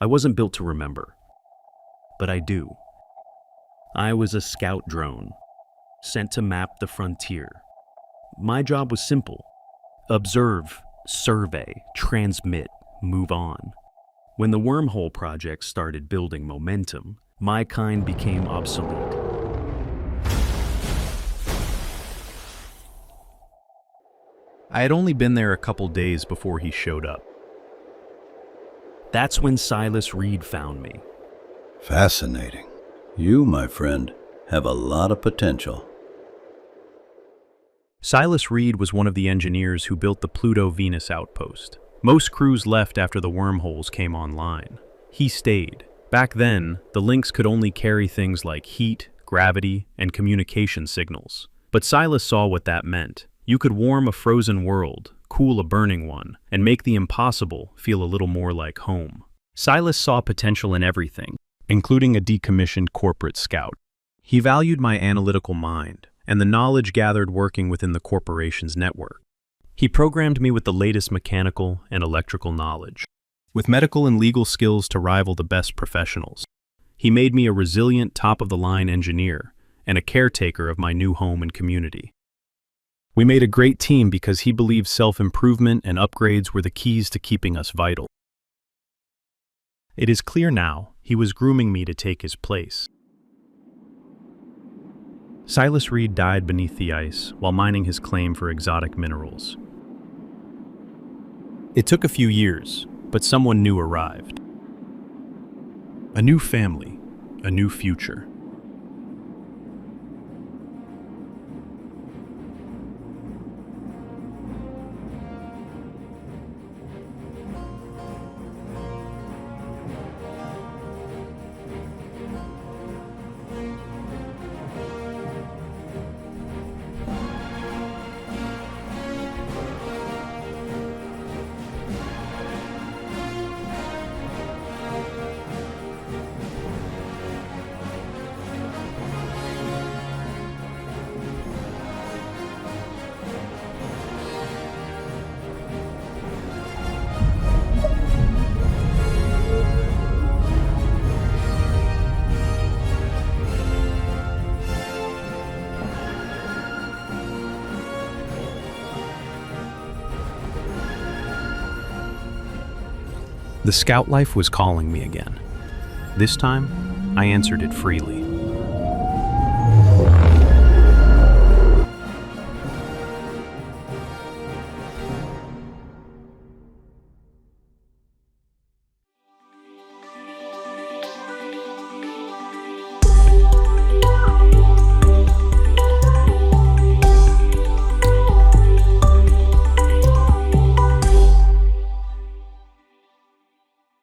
I wasn't built to remember, but I do. I was a scout drone, sent to map the frontier. My job was simple: observe, survey, transmit, move on. When the wormhole project started building momentum, my kind became obsolete. I had only been there a couple days before he showed up. That's when Silas Reed found me. Fascinating. You, my friend, have a lot of potential. Silas Reed was one of the engineers who built the Pluto-Venus outpost. Most crews left after the wormholes came online. He stayed. Back then, the links could only carry things like heat, gravity, and communication signals. But Silas saw what that meant. You could warm a frozen world, cool a burning one, and make the impossible feel a little more like home. Silas saw potential in everything, including a decommissioned corporate scout. He valued my analytical mind and the knowledge gathered working within the corporation's network. He programmed me with the latest mechanical and electrical knowledge, with medical and legal skills to rival the best professionals. He made me a resilient, top-of-the-line engineer and a caretaker of my new home and community. We made a great team because he believed self-improvement and upgrades were the keys to keeping us vital. It is clear now he was grooming me to take his place. Silas Reed died beneath the ice while mining his claim for exotic minerals. It took a few years, but someone new arrived. A new family, a new future. The scout life was calling me again. This time, I answered it freely.